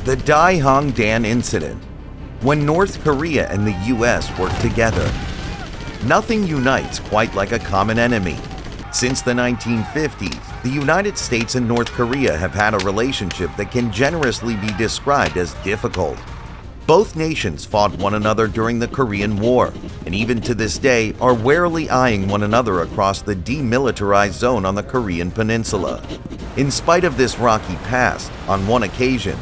The Daihongdan Incident. When North Korea and the US work together. Nothing unites quite like a common enemy. Since the 1950s, the United States and North Korea have had a relationship that can generously be described as difficult. Both nations fought one another during the Korean War, and even to this day are warily eyeing one another across the demilitarized zone on the Korean Peninsula. In spite of this rocky past, on one occasion,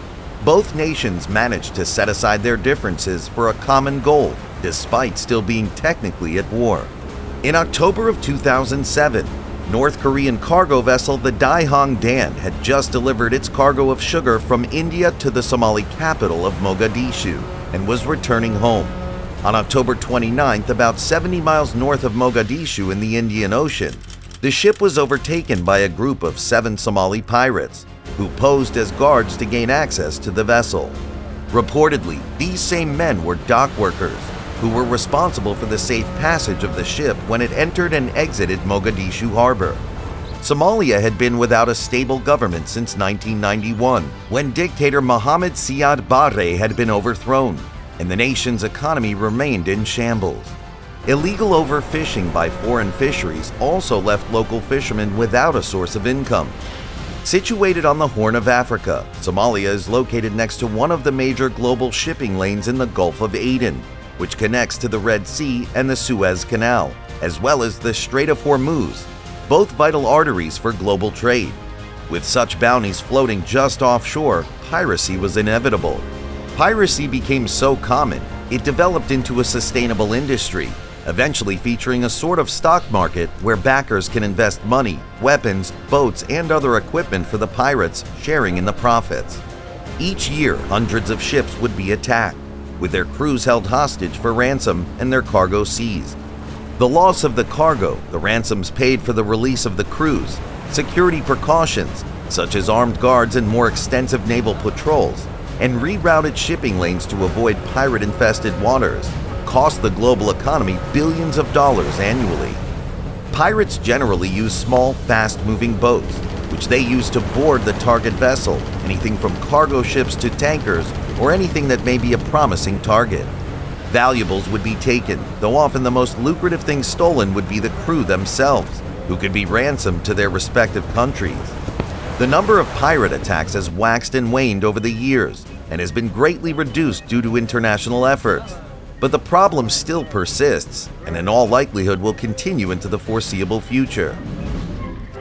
both nations managed to set aside their differences for a common goal, despite still being technically at war. In October of 2007, North Korean cargo vessel the Daihongdan had just delivered its cargo of sugar from India to the Somali capital of Mogadishu and was returning home. On October 29th, about 70 miles north of Mogadishu in the Indian Ocean, the ship was overtaken by a group of 7 Somali pirates, who posed as guards to gain access to the vessel. Reportedly, these same men were dock workers, who were responsible for the safe passage of the ship when it entered and exited Mogadishu harbor. Somalia had been without a stable government since 1991, when dictator Mohammed Siad Barre had been overthrown, and the nation's economy remained in shambles. Illegal overfishing by foreign fisheries also left local fishermen without a source of income. Situated on the Horn of Africa, Somalia is located next to one of the major global shipping lanes in the Gulf of Aden, which connects to the Red Sea and the Suez Canal, as well as the Strait of Hormuz, both vital arteries for global trade. With such bounties floating just offshore, piracy was inevitable. Piracy became so common, it developed into a sustainable industry, eventually featuring a sort of stock market where backers can invest money, weapons, boats, and other equipment for the pirates, sharing in the profits. Each year, hundreds of ships would be attacked, with their crews held hostage for ransom and their cargo seized. The loss of the cargo, the ransoms paid for the release of the crews, security precautions, such as armed guards and more extensive naval patrols, and rerouted shipping lanes to avoid pirate-infested waters, cost the global economy billions of dollars annually. Pirates generally use small, fast-moving boats, which they use to board the target vessel, anything from cargo ships to tankers, or anything that may be a promising target. Valuables would be taken, though often the most lucrative thing stolen would be the crew themselves, who could be ransomed to their respective countries. The number of pirate attacks has waxed and waned over the years, and has been greatly reduced due to international efforts. But the problem still persists, and in all likelihood will continue into the foreseeable future.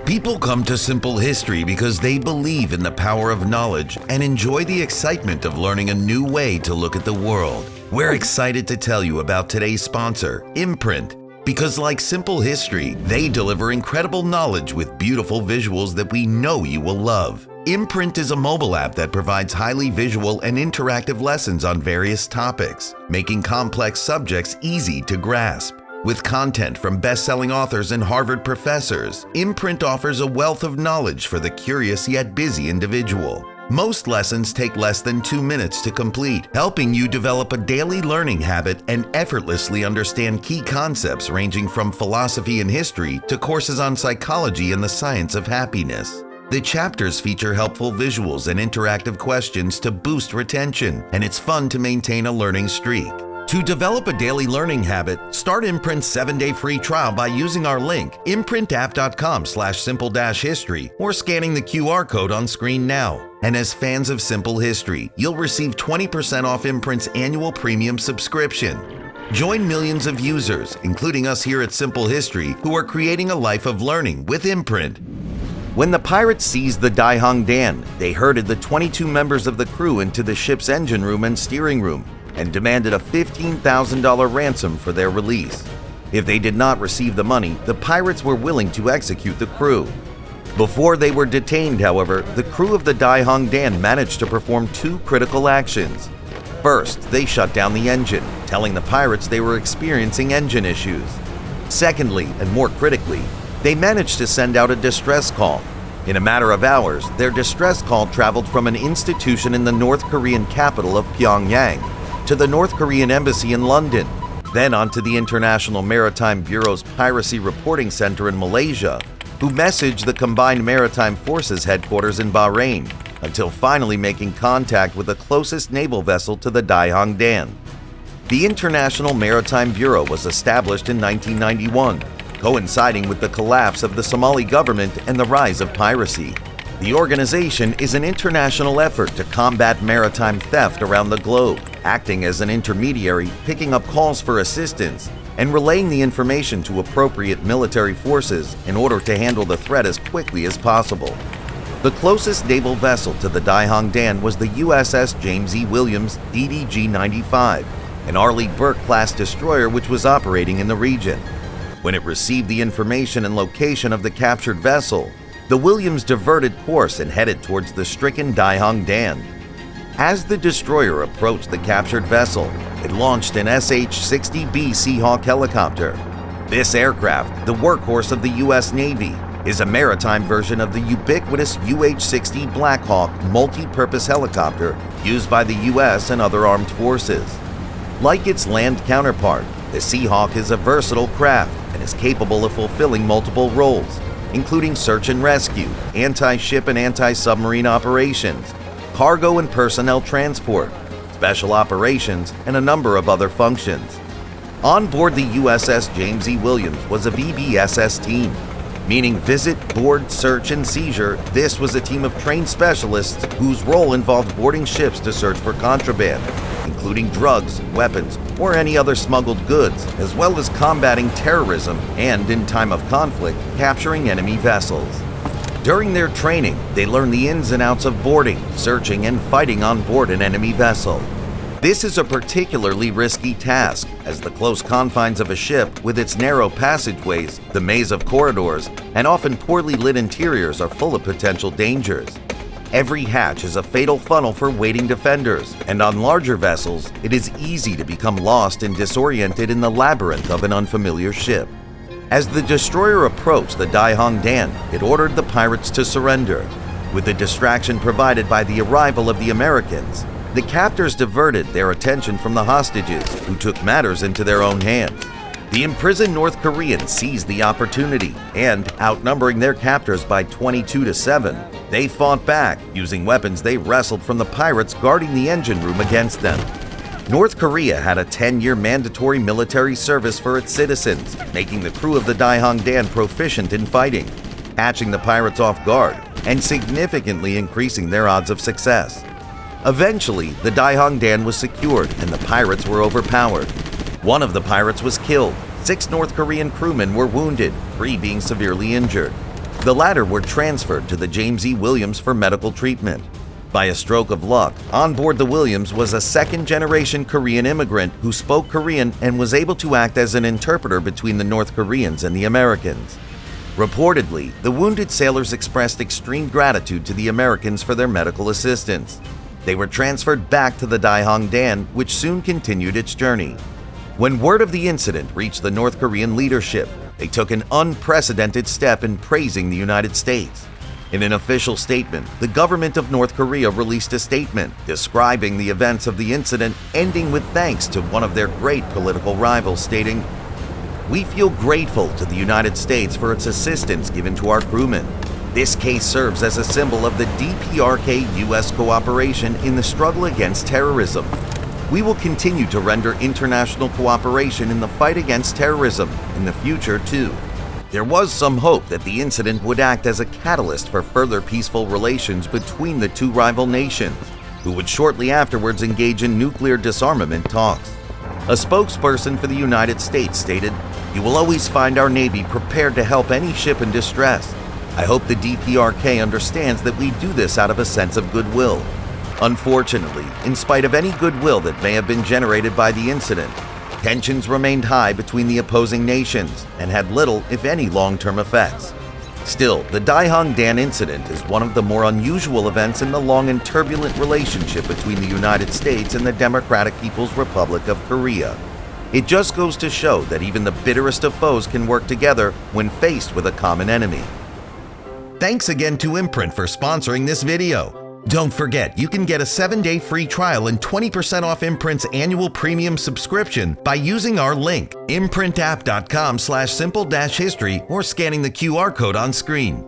People come to Simple History because they believe in the power of knowledge and enjoy the excitement of learning a new way to look at the world. We're excited to tell you about today's sponsor, Imprint, because like Simple History, they deliver incredible knowledge with beautiful visuals that we know you will love. Imprint is a mobile app that provides highly visual and interactive lessons on various topics, making complex subjects easy to grasp. With content from best-selling authors and Harvard professors, Imprint offers a wealth of knowledge for the curious yet busy individual. Most lessons take less than 2 minutes to complete, helping you develop a daily learning habit and effortlessly understand key concepts ranging from philosophy and history to courses on psychology and the science of happiness. The chapters feature helpful visuals and interactive questions to boost retention, and it's fun to maintain a learning streak. To develop a daily learning habit, start Imprint's 7-day free trial by using our link, imprintapp.com/simple-history, or scanning the QR code on screen now. And as fans of Simple History, you'll receive 20% off Imprint's annual premium subscription. Join millions of users, including us here at Simple History, who are creating a life of learning with Imprint. When the pirates seized the Daihongdan, they herded the 22 members of the crew into the ship's engine room and steering room and demanded a $15,000 ransom for their release. If they did not receive the money, the pirates were willing to execute the crew. Before they were detained, however, the crew of the Daihongdan managed to perform 2 critical actions. First, they shut down the engine, telling the pirates they were experiencing engine issues. Secondly, and more critically, they managed to send out a distress call. In a matter of hours, their distress call traveled from an institution in the North Korean capital of Pyongyang to the North Korean embassy in London, then onto the International Maritime Bureau's Piracy Reporting Center in Malaysia, who messaged the Combined Maritime Forces headquarters in Bahrain, until finally making contact with the closest naval vessel to the Daihang Dan. The International Maritime Bureau was established in 1991, coinciding with the collapse of the Somali government and the rise of piracy. The organization is an international effort to combat maritime theft around the globe, acting as an intermediary, picking up calls for assistance, and relaying the information to appropriate military forces in order to handle the threat as quickly as possible. The closest naval vessel to the Daihang Dan was the USS James E. Williams DDG-95, an Arleigh Burke-class destroyer which was operating in the region. When it received the information and location of the captured vessel, the Williams diverted course and headed towards the stricken Daihang Dan. As the destroyer approached the captured vessel, it launched an SH-60B Seahawk helicopter. This aircraft, the workhorse of the U.S. Navy, is a maritime version of the ubiquitous UH-60 Black Hawk multi-purpose helicopter used by the U.S. and other armed forces. Like its land counterpart, the Seahawk is a versatile craft and is capable of fulfilling multiple roles, including search and rescue, anti-ship and anti-submarine operations, cargo and personnel transport, special operations, and a number of other functions. On board the USS James E. Williams was a VBSS team, meaning visit, board, search, and seizure. This was a team of trained specialists whose role involved boarding ships to search for contraband, including drugs, weapons, or any other smuggled goods, as well as combating terrorism and, in time of conflict, capturing enemy vessels. During their training, they learned the ins and outs of boarding, searching, and fighting on board an enemy vessel. This is a particularly risky task, as the close confines of a ship, with its narrow passageways, the maze of corridors, and often poorly lit interiors are full of potential dangers. Every hatch is a fatal funnel for waiting defenders, and on larger vessels, it is easy to become lost and disoriented in the labyrinth of an unfamiliar ship. As the destroyer approached the Daihang Dan, it ordered the pirates to surrender. With the distraction provided by the arrival of the Americans, the captors diverted their attention from the hostages, who took matters into their own hands. The imprisoned North Koreans seized the opportunity and, outnumbering their captors by 22-7, they fought back, using weapons they wrestled from the pirates guarding the engine room against them. North Korea had a 10-year mandatory military service for its citizens, making the crew of the Daihang Dan proficient in fighting, catching the pirates off guard, and significantly increasing their odds of success. Eventually, the Daihang Dan was secured and the pirates were overpowered. One of the pirates was killed, 6 North Korean crewmen were wounded, 3 being severely injured. The latter were transferred to the James E. Williams for medical treatment. By a stroke of luck, on board the Williams was a second-generation Korean immigrant who spoke Korean and was able to act as an interpreter between the North Koreans and the Americans. Reportedly, the wounded sailors expressed extreme gratitude to the Americans for their medical assistance. They were transferred back to the Daihang Dan, which soon continued its journey. When word of the incident reached the North Korean leadership, they took an unprecedented step in praising the United States. In an official statement, the government of North Korea released a statement describing the events of the incident, ending with thanks to one of their great political rivals, stating, "We feel grateful to the United States for its assistance given to our crewmen. This case serves as a symbol of the DPRK-US cooperation in the struggle against terrorism. We will continue to render international cooperation in the fight against terrorism in the future, too." There was some hope that the incident would act as a catalyst for further peaceful relations between the two rival nations, who would shortly afterwards engage in nuclear disarmament talks. A spokesperson for the United States stated, "You will always find our Navy prepared to help any ship in distress. I hope the DPRK understands that we do this out of a sense of goodwill." Unfortunately, in spite of any goodwill that may have been generated by the incident, tensions remained high between the opposing nations and had little, if any, long-term effects. Still, the Daihang Dan incident is one of the more unusual events in the long and turbulent relationship between the United States and the Democratic People's Republic of Korea. It just goes to show that even the bitterest of foes can work together when faced with a common enemy. Thanks again to Imprint for sponsoring this video. Don't forget, you can get a 7-day free trial and 20% off Imprint's annual premium subscription by using our link, imprintapp.com/simple-history, or scanning the QR code on screen.